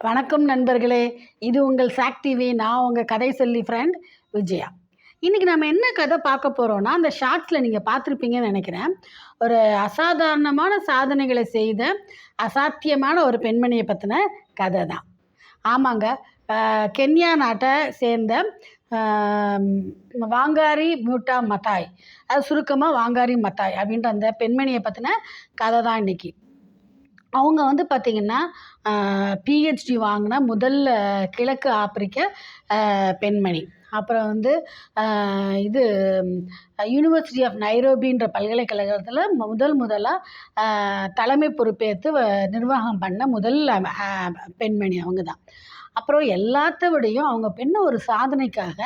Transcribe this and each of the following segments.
வணக்கம் நண்பர்களே, இது உங்கள் சாக் டிவி. நான் உங்கள் கதை சொல்லி ஃப்ரெண்ட் விஜயா. இன்றைக்கி நம்ம என்ன கதை பார்க்க போகிறோன்னா, அந்த ஷார்ட்ஸில் நீங்கள் பார்த்துருப்பீங்கன்னு நினைக்கிறேன். ஒரு அசாதாரணமான சாதனைகளை செய்த அசாத்தியமான ஒரு பெண்மணியை பற்றின கதை தான். ஆமாங்க, கென்யா நாட்டை சேர்ந்த வாங்காரி மூட்டா மத்தாய், அது சுருக்கமாக வாங்காரி மத்தாய் அப்படின்ற அந்த பெண்மணியை பற்றின கதை தான் இன்றைக்கி. அவங்க வந்து பார்த்திங்கன்னா பிஹெச்டி வாங்கின முதல் கிழக்கு ஆப்பிரிக்க பெண்மணி. அப்புறம் வந்து இது யூனிவர்சிட்டி ஆஃப் நைரோபின்ற பல்கலைக்கழகத்தில் முதலாக தலைமை பொறுப்பேற்று நிர்வாகம் பண்ண முதல் பெண்மணி அவங்க தான். அப்புறம் எல்லாத்த விடையும் அவங்க பண்ண ஒரு சாதனைக்காக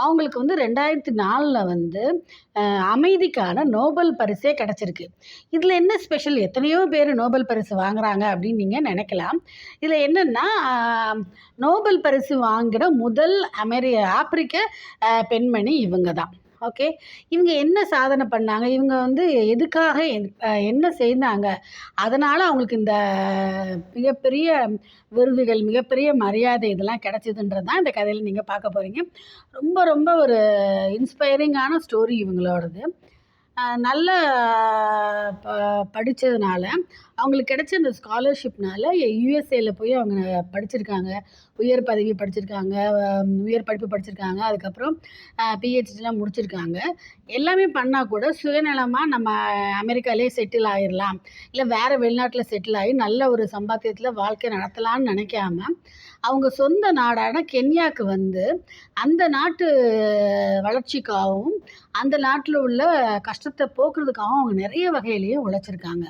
அவங்களுக்கு வந்து 2004 வந்து அமைதிக்கான நோபல் பரிசே கிடச்சிருக்கு. இதில் என்ன ஸ்பெஷல்? எத்தனையோ பேர் நோபல் பரிசு வாங்குறாங்க அப்படின்னு நீங்கள் நினைக்கலாம். இதில் என்னென்னா, நோபல் பரிசு வாங்கின முதல் ஆப்பிரிக்க பெண்மணி இவங்க தான். ஓகே, இவங்க என்ன சாதனை பண்ணாங்க, இவங்க வந்து எதுக்காக என்ன செய்தாங்க, அதனால் அவங்களுக்கு இந்த மிகப்பெரிய விருதுகள், மிகப்பெரிய மரியாதை இதெல்லாம் கிடச்சிதுன்றது தான் இந்த கதையில் நீங்கள் பார்க்க போகிறீங்க. ரொம்ப ரொம்ப ஒரு இன்ஸ்பைரிங்கான ஸ்டோரி இவங்களோடது. நல்ல படித்ததுனால அவங்களுக்கு கிடைச்ச அந்த ஸ்காலர்ஷிப்னால் யுஎஸ்ஏல போய் அவங்க படிச்சிருக்காங்க, உயர் பதவி படிச்சிருக்காங்க, உயர் படிப்பு படிச்சிருக்காங்க. அதுக்கப்புறம் பிஹெச்டிலாம் முடிச்சிருக்காங்க. எல்லாமே பண்ணால் கூட சுயநலமாக நம்ம அமெரிக்காலே செட்டில் ஆகிடலாம், இல்லை வேறு வெளிநாட்டில் செட்டில் ஆகி நல்ல ஒரு சம்பாத்தியத்தில் வாழ்க்கை நடத்தலான்னு நினைக்காம அவங்க சொந்த நாடான கென்யாவுக்கு வந்து அந்த நாட்டு வளர்ச்சிக்காகவும் அந்த நாட்டில் உள்ள கஷ்டத்தை போக்குறதுக்காகவும் அவங்க நிறைய வகையிலையும் உழைச்சிருக்காங்க.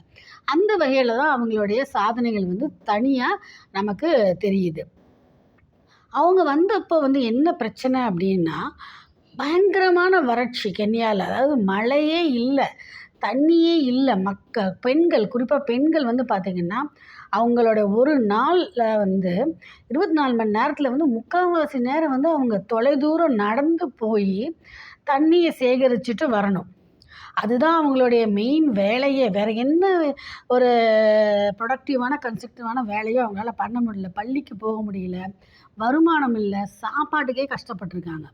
அந்த வகையில் தான் அவங்களுடைய சாதனைகள் வந்து தனியாக நமக்கு தெரியுது. அவங்க வந்தப்போ வந்து என்ன பிரச்சனை அப்படின்னா, பயங்கரமான வறட்சி கென்யாவில். அதாவது மழையே இல்லை, தண்ணியே இல்லை. பெண்கள், குறிப்பாக பெண்கள் வந்து பார்த்திங்கன்னா, அவங்களோட ஒரு நாளில் வந்து 24 மணி நேரத்தில் வந்து முக்கால்வாசி நேரம் வந்து அவங்க தொலைதூரம் நடந்து போய் தண்ணியை சேகரிச்சுட்டு வரணும். அதுதான் அவங்களுடைய மெயின் வேலையே. வேறு என்ன ஒரு ப்ரொடக்டிவான கன்ஸ்ட்ரக்டிவான வேலையோ அவங்களால பண்ண முடியல. பள்ளிக்கு போக முடியல, வருமானம் இல்லை, சாப்பாட்டுக்கே கஷ்டப்பட்டுருக்காங்க.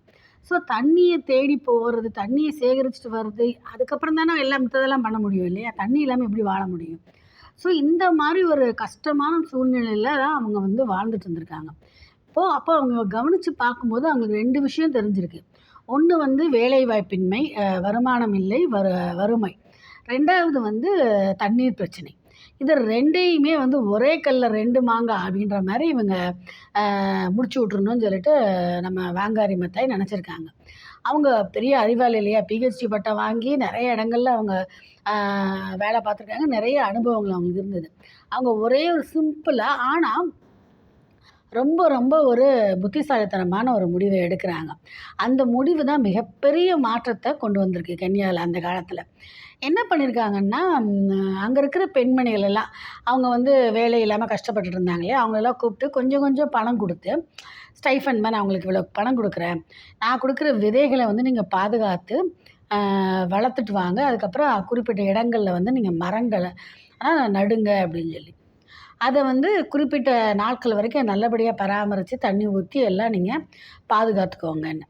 ஸோ தண்ணியை தேடி போகிறது, தண்ணியை சேகரிச்சுட்டு வர்றது, அதுக்கப்புறம் தானே எல்லாம் மித்ததெல்லாம் பண்ண முடியும் இல்லையா? தண்ணி இல்லாமல் எப்படி வாழ முடியும்? ஸோ இந்த மாதிரி ஒரு கஷ்டமான சூழ்நிலையில் தான் அவங்க வந்து வாழ்ந்துட்டு இருந்திருக்காங்க. அப்போ அவங்க கவனித்து பார்க்கும்போது அவங்களுக்கு 2 விஷயம் தெரிஞ்சிருக்கு. ஒன்று வந்து வேலைவாய்ப்பின்மை, வருமானம் இல்லை, வறுமை. 2வது வந்து தண்ணீர் பிரச்சனை. இது 2யுமே வந்து ஒரே கல்லில் 2 மாங்காய் அப்படின்ற மாதிரி இவங்க முடிச்சு விட்றணும்னு சொல்லிட்டு நம்ம வாங்காரி மத்தாய் நினச்சிருக்காங்க. அவங்க பெரிய அறிவாளி இல்லையா? பிஹெச்டி பட்டம் வாங்கி நிறைய இடங்கள்ல அவங்க வேலை பார்த்துருக்காங்க. நிறைய அனுபவங்கள் அவங்களுக்கு இருந்தது. அவங்க ஒரே ஒரு சிம்பிளாக ஆனால் ரொம்ப ரொம்ப ஒரு புத்திசாலித்தனமான ஒரு முடிவை எடுக்கிறாங்க. அந்த முடிவு தான் மிகப்பெரிய மாற்றத்தை கொண்டு வந்திருக்கு கென்யாவில். அந்த காலத்தில் என்ன பண்ணியிருக்காங்கன்னா, அங்கே இருக்கிற பெண்மணிகள் எல்லாம் அவங்க வந்து வேலை இல்லாமல் கஷ்டப்பட்டுட்டு இருந்தாங்க இல்லையா? அவங்களெல்லாம் கூப்பிட்டு கொஞ்சம் கொஞ்சம் பணம் கொடுத்து, ஸ்டைஃபன் நான் அவங்களுக்கு இவ்வளோ பணம் கொடுக்குறேன், நான் கொடுக்குற விதைகளை வந்து நீங்கள் பாதுகாத்து வளர்த்துட்டு வாங்க, அதுக்கப்புறம் குறிப்பிட்ட இடங்களில் வந்து நீங்கள் மரங்களை நடுங்க அப்படின்னு சொல்லி, அதை வந்து குறிப்பிட்ட நாட்கள் வரைக்கும் நல்லபடியாக பராமரித்து தண்ணி ஊற்றி எல்லாம் நீங்கள் பாதுகாத்துக்கோங்கன்னு.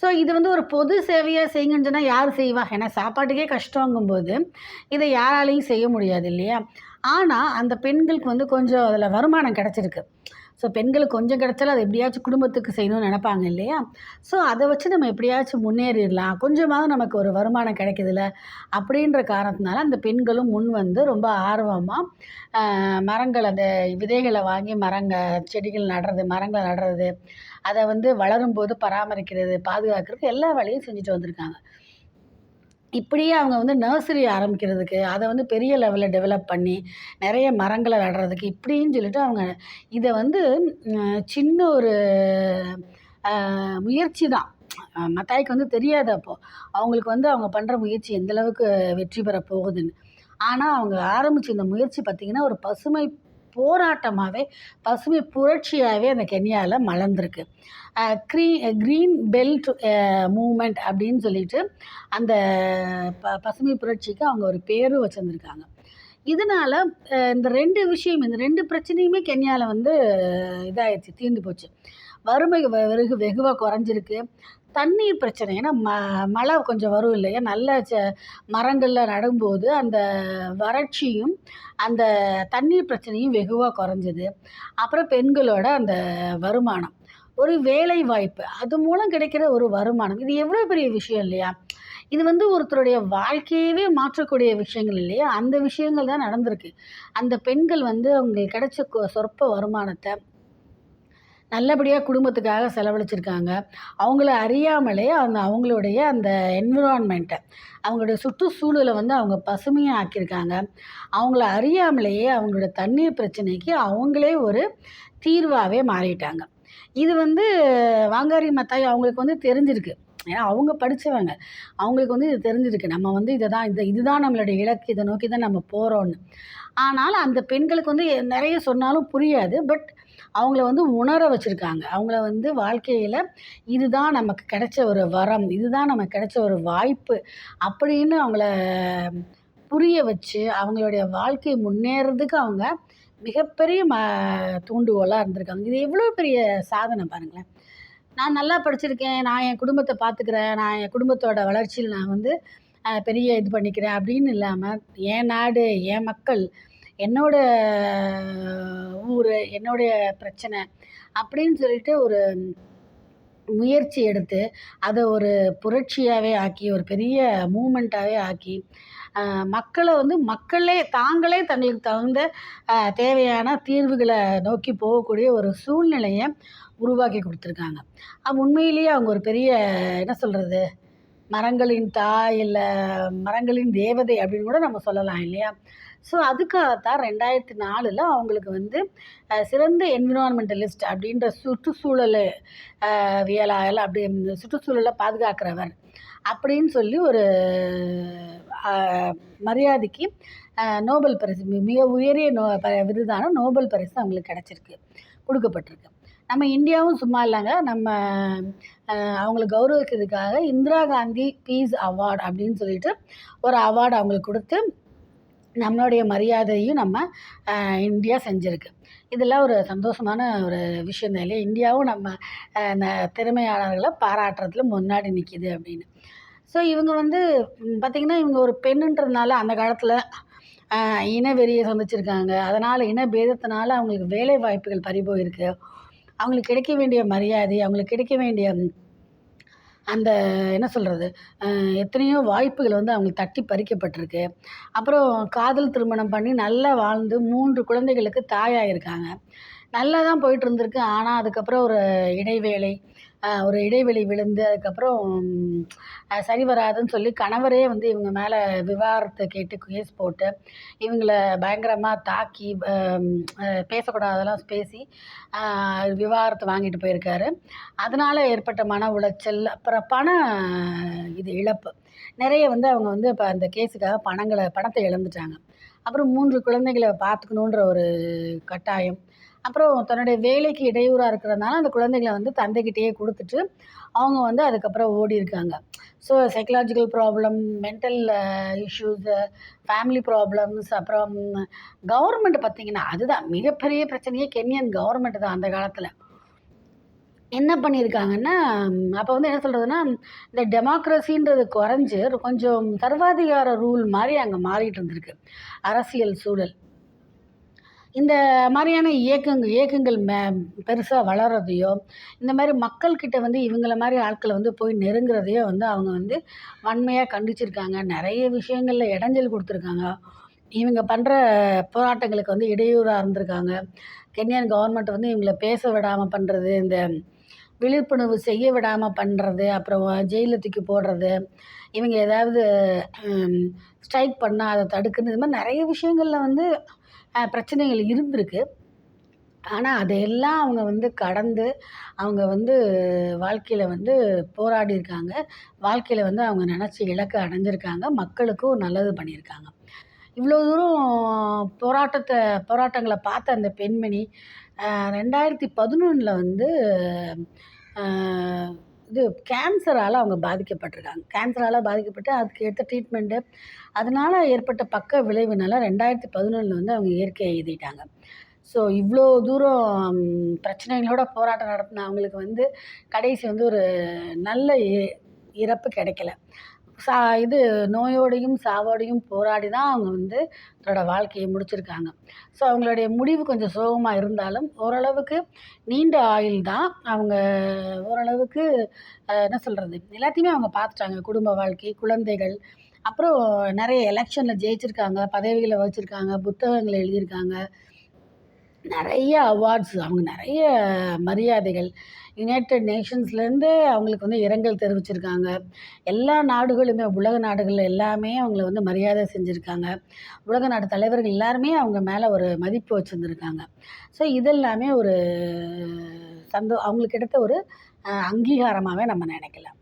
ஸோ இது வந்து ஒரு பொது சேவையாக செய்யுங்கன்னு சொன்னால் யார் செய்வா? ஏன்னா சாப்பாட்டுக்கே கஷ்டங்கும்போது இதை யாராலையும் செய்ய முடியாது இல்லையா? ஆனால் அந்த பெண்களுக்கு வந்து கொஞ்சம் அதில் வருமானம் கிடச்சிருக்கு. ஸோ பெண்களுக்கு கொஞ்சம் கிடச்சாலும் அதை எப்படியாச்சும் குடும்பத்துக்கு செய்யணும்னு நினைப்பாங்க இல்லையா? ஸோ அதை வச்சு நம்ம எப்படியாச்சும் முன்னேறிடலாம், கொஞ்சமாவது நமக்கு ஒரு வருமானம் கிடைக்குதுல்ல அப்படின்ற காரணத்தினால அந்த பெண்களும் முன் வந்து ரொம்ப ஆர்வமாக மரங்கள், அந்த விதைகளை வாங்கி செடிகள் நடுறது, மரங்களை நடுறது, அதை வந்து வளரும்போது பராமரிக்கிறது, பாதுகாக்கிறது, எல்லா வேலையும் செஞ்சுட்டு வந்திருக்காங்க. இப்படியே அவங்க வந்து நர்சரி ஆரம்பிக்கிறதுக்கு, அதை வந்து பெரிய லெவலில் டெவலப் பண்ணி நிறைய மரங்களை நடுறதுக்கு இப்படின்னு சொல்லிட்டு அவங்க இதை வந்து சின்ன ஒரு முயற்சி தான். மத்தாய்க்கு வந்து தெரியாது அப்போது அவங்களுக்கு வந்து அவங்க பண்ணுற முயற்சி எந்தளவுக்கு வெற்றி பெற போகுதுன்னு. ஆனால் அவங்க ஆரம்பித்த இந்த முயற்சி பார்த்திங்கன்னா ஒரு பசுமை போராட்டமாகவே, பசுமை புரட்சியாகவே அந்த கென்யாவில் மலர்ந்திருக்கு. க்ரீன் பெல்ட் மூவ்மெண்ட் அப்படின்னு சொல்லிட்டு அந்த பசுமை புரட்சிக்கு அவங்க ஒரு பேரும் வச்சுருந்துருக்காங்க. இதனால இந்த 2 விஷயம், இந்த 2 பிரச்சனையுமே கென்யால வந்து இதாயிருச்சு, தீர்ந்து போச்சு. வறுமை வெகுவா குறைஞ்சிருக்கு. தண்ணீர் பிரச்சனை, ஏன்னா மழை கொஞ்சம் வரும் இல்லையா? நல்ல மரங்கள்லாம் நடும்போது அந்த வறட்சியும், அந்த தண்ணீர் பிரச்சனையும் வெகுவா குறைஞ்சது. அப்புறம் பெண்களோட அந்த வருமானம், ஒரு வேலை வாய்ப்பு, அது மூலம் கிடைக்கிற ஒரு வருமானம். இது எவ்வளோ பெரிய விஷயம் இல்லையா? இது வந்து ஒருத்தருடைய வாழ்க்கையவே மாற்றக்கூடிய விஷயங்கள் இல்லையா? அந்த விஷயங்கள் தான் நடந்திருக்கு. அந்த பெண்கள் வந்து அவங்களுக்கு கிடைச்ச சொற்ப வருமானத்த நல்லபடியா குடும்பத்துக்காக செலவழிச்சிருக்காங்க. அவங்கள அறியாமலே அவங்களுடைய அந்த என்விரான்மெண்ட்ட, அவங்களுடைய சுற்றுச்சூழல வந்து அவங்க பசுமையா ஆக்கியிருக்காங்க. அவங்கள அறியாமலேயே அவங்களோட தண்ணீர் பிரச்சனைக்கு அவங்களே ஒரு தீர்வாவே மாறிட்டாங்க. இது வந்து வாங்காரி மத்தாய் அவங்களுக்கு வந்து தெரிஞ்சிருக்கு. ஏன்னா அவங்க படிச்சவங்க. அவங்களுக்கு வந்து இது தெரிஞ்சிருக்கு. நம்ம வந்து இதுதான் நம்மளுடைய இலக்கு. இத நோக்கி தான் நம்ம போறோம்ன்னு. ஆனாலும் அந்த பெண்களுக்கு வந்து நெறைய சொன்னாலும் புரியாது. பட் அவங்கள வந்து உணர வச்சிருக்காங்க. அவங்கள வந்து வாழ்க்கையில இதுதான் நமக்கு கிடைச்ச ஒரு வரம். இதுதான் நமக்கு கிடைச்ச ஒரு வாய்ப்பு. அப்படின்னு அவங்கள புரிய வச்சு, அவங்களுடைய வாழ்க்கை முன்னேறதுக்கு அவங்க மிகப்பெரிய தூண்டுகோலா இருந்திருக்காங்க. இது எவ்வளோ பெரிய சாதனை பாருங்களேன். நான் நல்லா படிச்சிருக்கேன். நான் என் குடும்பத்த பார்த்துக்கிறேன். நான் என் குடும்பத்தோட வளர்ச்சியில நான் வந்து பெரிய இது பண்ணிக்கிறேன் அப்படின்னு இல்லாம, என் நாடு, என் மக்கள், என்னோட ஊரு, என்னுடைய பிரச்சனை அப்படின்னு சொல்லிட்டு ஒரு முயற்சி எடுத்து, அத ஒரு புரட்சியாவே ஆக்கி, ஒரு பெரிய மூவ்மெண்ட்டாவே ஆக்கி, மக்கள வந்து தாங்களே தங்களுக்கு தகுந்த தேவையான தீர்வுகள நோக்கி போகக்கூடிய ஒரு சூழ்நிலைய உருவாக்கி குடுத்துருக்காங்க. உண்மையிலேயே அவங்க ஒரு பெரிய, என்ன சொல்றது? மரங்களின் தாய், இல்ல மரங்களின் தேவதை அப்படின்னு கூட நம்ம சொல்லலாம் இல்லையா? ஸோ அதுக்காகத்தான் 2004ல அவங்களுக்கு வந்து சிறந்த என்விரான்மெண்டலிஸ்ட் அப்படின்ற சுற்றுச்சூழல் வியலாளர், அப்படி சுற்றுச்சூழல பாதுகாக்கிறவர் அப்படின்னு சொல்லி ஒரு அ மரியாதைக்கு நோபல் பரிசு, மிக உயரிய விருதான நோபல் பரிசு அவங்களுக்கு கிடைச்சிருக்கு, குடுக்கப்பட்டிருக்கு. நம்ம இந்தியாவும் சும்மா இல்லங்க. நம்ம அவங்கள கௌரவிக்கிறதுக்காக இந்திரா காந்தி பீஸ் அவார்ட் அப்படின்னு சொல்லிட்டு ஒரு அவார்டு அவங்களுக்கு குடுத்து, நம்மளுடைய மரியாதையும் நம்ம இந்தியா செஞ்சிருக்கு. இதெல்லாம் ஒரு சந்தோஷமான ஒரு விஷயம் தான் இல்லையா? இந்தியாவும் நம்ம திறமையாளர்கள பாராட்டுறதுல முன்னாடி நிக்குது அப்படின்னு. ஸோ இவங்க வந்து பார்த்தீங்கன்னா, இவங்க ஒரு பெண்ணுன்றதுனால அந்த காலத்தில இனவெறிய சந்திச்சிருக்காங்க. அதனால இனபேதத்தினால அவங்களுக்கு வேலை வாய்ப்புகள் பறிபோயிருக்கு. அவங்களுக்கு கிடைக்க வேண்டிய மரியாதை, அவங்களுக்கு கிடைக்க வேண்டிய அந்த, என்ன சொல்றது? எத்தனையோ வாய்ப்புகள் வந்து அவங்களுக்கு தட்டி பறிக்கப்பட்டிருக்கு. அப்புறம் காதல் திருமணம் பண்ணி நல்லா வாழ்ந்து 3 குழந்தைகளுக்கு தாயாயிருக்காங்க. நல்லா தான் போயிட்டு இருந்திருக்கு. ஆனா, அதுக்கப்புறம் ஒரு இடைவெளி விழுந்து, அதுக்கப்புறம் சரி வராதுன்னு சொல்லி கணவரே வந்து இவங்க மேல விவாகரத்து கேட்டு கேஸ் போட்டு, இவங்கள பயங்கரமா தாக்கி, பேசக்கூடாததெல்லாம் பேசி, விவாகரத்து வாங்கிட்டு போயிருக்காரு. அதனால ஏற்பட்ட மன உளைச்சல், அப்புறம் இழப்பு. நெறைய வந்து அவங்க வந்து இப்ப அந்த கேஸுக்காக பணத்த இழந்துட்டாங்க. அப்புறம் 3 குழந்தைகள பார்த்துக்கணுன்ற ஒரு கட்டாயம். அப்புறம் தன்னுடைய வேலைக்கு இடையூறா இருக்கிறதுனால, அந்த குழந்தைகள வந்து தந்தைகிட்டயே குடுத்துட்டு, அவங்க வந்து அதுக்கப்புறம் ஓடியிருக்காங்க. So psychological problem, mental issues, family problems, அப்புறம் கவர்மெண்ட் பார்த்தீங்கன்னா, அதுதான் மிகப்பெரிய பிரச்சனையே. கென்யன் கவர்மெண்ட் தான் அந்த காலத்தில. என்ன பண்ணியிருக்காங்கன்னா, அப்போ வந்து என்ன சொல்றதுன்னா, இந்த டெமோக்ரஸின்றது குறைஞ்சு கொஞ்சம் சர்வாதிகார ரூல் மாரி அங்க மாறிட்டு இருந்திருக்கு, அரசியல் சூழல். இந்த மாரியான இயக்கங்கள் பெருசா வளர்றதையோ, இந்த மாரி மக்கள்கிட்ட வந்து இவங்கள மாரி ஆட்கள வந்து போய் நெருங்குறதையோ வந்து அவங்க வந்து வன்மையா கண்டிச்சிருக்காங்க. நெறைய விஷயங்கள்ல இடைஞ்சல் குடுத்துருக்காங்க. இவங்க பண்ற போராட்டங்களுக்கு வந்து இடையூறா இருந்திருக்காங்க. கென்யான் கவர்மெண்ட் வந்து இவங்கள பேச விடாம பண்றது, இந்த விழிப்புணர்வு செய்ய விடாம பண்றது, அப்புறம் ஜெயில்ல தூக்கி போடுறது, இவங்க ஏதாவது ம் ஸ்ட்ரைக் பண்ணா அத தடுக்கிறது, இது மாரி நெறைய விஷயங்கள்ல வந்து பிரச்சனைகள் இருந்திருக்கு. ஆனா, அதையெல்லாம் அவங்க வந்து கடந்து, அவங்க வந்து வாழ்க்கையில வந்து போராடியிருக்காங்க. வாழ்க்கையில வந்து அவங்க நெனச்ச இலக்க அடைஞ்சிருக்காங்க. மக்களுக்கும் நல்லது பண்ணியிருக்காங்க. இவ்வளோ தூரம் போராட்டங்கள பார்த்த அந்த பெண்மணி, 2011ல வந்து அ இது கேன்சரால் அவங்க பாதிக்கப்பட்டிருக்காங்க. கேன்சரால் பாதிக்கப்பட்டு அதுக்கு எடுத்த ட்ரீட்மெண்ட்டு அதனால் ஏற்பட்ட பக்க விளைவுனால 2011 வந்து அவங்க இயற்கை எய்திட்டாங்க. ஸோ இவ்வளோ தூரம் பிரச்சனைகளோட போராட்டம் நடத்தின அவங்களுக்கு வந்து கடைசி வந்து ஒரு நல்ல இறப்பு கிடைக்கல. இது நோயோடையும் சாவோடையும் போராடி தான் அவங்க வந்து தன்னோட வாழ்க்கையை முடிச்சிருக்காங்க. ஸோ அவங்களுடைய முடிவு கொஞ்சம் சோகமாக இருந்தாலும் ஓரளவுக்கு நீண்ட ஆயுள் தான். அவங்க ஓரளவுக்கு என்ன சொல்கிறது, எல்லாத்தையுமே அவங்க பார்த்துட்டாங்க. குடும்ப வாழ்க்கை, குழந்தைகள், அப்புறம் நிறைய எலெக்ஷனில் ஜெயிச்சிருக்காங்க, பதவிகளை வச்சுருக்காங்க, புத்தகங்கள் எழுதியிருக்காங்க, நிறைய அவார்ட்ஸ், அவங்க நிறைய மரியாதைகள் யுனைட்டட் நேஷன்ஸ்லேருந்து அவங்களுக்கு வந்து இரங்கல் தெரிவிச்சிருக்காங்க. எல்லா நாடுகளுமே, உலக நாடுகள் எல்லாமே அவங்கள வந்து மரியாதை செஞ்சுருக்காங்க. உலக நாடு தலைவர்கள் எல்லாருமே அவங்க மேலே ஒரு மதிப்பு வச்சுருந்துருக்காங்க. ஸோ இதெல்லாமே ஒரு அவங்களுக்கு கிடைத்த ஒரு அங்கீகாரமாகவே நம்ம நினைக்கலாம்.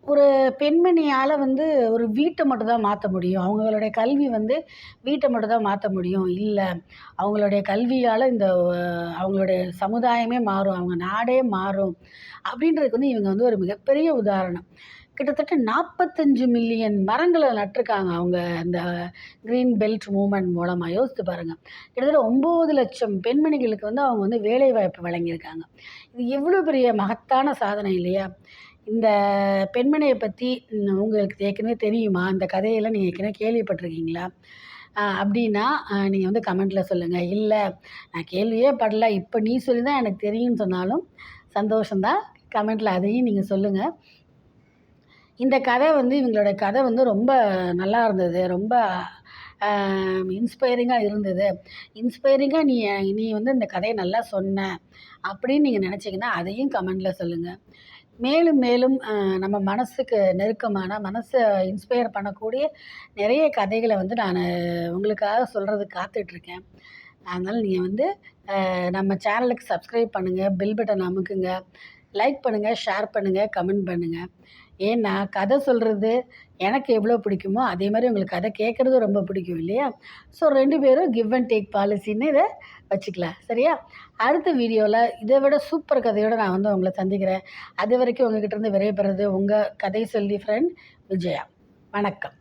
ஒரு பெண்மணியால் வந்து ஒரு வீட்டை மட்டும் தான் மாற்ற முடியும். அவங்களுடைய கல்வி வந்து வீட்டை மட்டும் தான் மாற்ற முடியும். இல்லை, அவங்களுடைய கல்வியால் இந்த அவங்களுடைய சமுதாயமே மாறும், அவங்க நாடே மாறும் அப்படின்றதுக்கு வந்து இவங்க வந்து ஒரு மிகப்பெரிய உதாரணம். கிட்டத்தட்ட 45 மில்லியன் மரங்களை நட்டிருக்காங்க அவங்க அந்த க்ரீன் பெல்ட் மூவ்மெண்ட் மூலமாக. யோசித்து பாருங்கள், கிட்டத்தட்ட 9 லட்சம் பெண்மணிகளுக்கு வந்து அவங்க வந்து வேலைவாய்ப்பு வழங்கியிருக்காங்க. இது எவ்வளோ பெரிய மகத்தான சாதனை இல்லையா? இந்த பெண்மணியை பற்றி உங்களுக்கு ஏற்கனவே தெரியுமா? இந்த கதையெல்லாம் நீங்கள் ஏற்கனவே கேள்விப்பட்டிருக்கீங்களா? அப்படின்னா நீங்கள் வந்து கமெண்ட்டில் சொல்லுங்கள். இல்லை, நான் கேள்வியே படல, இப்போ நீ சொல்லி தான் எனக்கு தெரியும்னு சொன்னாலும் சந்தோஷந்தான். கமெண்ட்டில் அதையும் நீங்கள் சொல்லுங்கள். இந்த கதை வந்து இவங்களோட கதை வந்து ரொம்ப நல்லா இருந்தது. ரொம்ப இன்ஸ்பைரிங்காக இருந்தது. இன்ஸ்பைரிங்காக நீ வந்து இந்த கதையை நல்லா சொன்ன அப்படின்னு நீங்கள் நினச்சிங்கன்னா அதையும் கமெண்ட்டில் சொல்லுங்கள். மேலும் மேலும் நம்ம மனசுக்கு நெருக்கமான, மனசை இன்ஸ்பயர் பண்ணக்கூடிய நிறைய கதைகளை வந்து நான் உங்களுக்காக சொல்கிறதுக்கு காத்துட்ருக்கேன். அதனால் நீங்கள் வந்து நம்ம சேனலுக்கு சப்ஸ்கிரைப் பண்ணுங்கள், பெல் பட்டன் அமுக்குங்க, லைக் பண்ணுங்கள், ஷேர் பண்ணுங்கள், கமெண்ட் பண்ணுங்கள். ஏன்னா கதை சொல்கிறது எனக்கு எவ்வளோ பிடிக்குமோ அதே மாதிரி உங்களுக்கு கதை கேட்குறதும் ரொம்ப பிடிக்கும் இல்லையா? ஸோ 2 பேரும் கிவ் அண்ட் டேக் பாலிசின்னு இதை வச்சுக்கலாம். சரியா? அடுத்த வீடியோவில் இதை விட சூப்பர் கதையோடு நான் வந்து உங்களை சந்திக்கிறேன். அது வரைக்கும் உங்ககிட்ட இருந்து விடைபெறுறது உங்கள் கதை சொல்லி ஃப்ரெண்ட் விஜயா. வணக்கம்.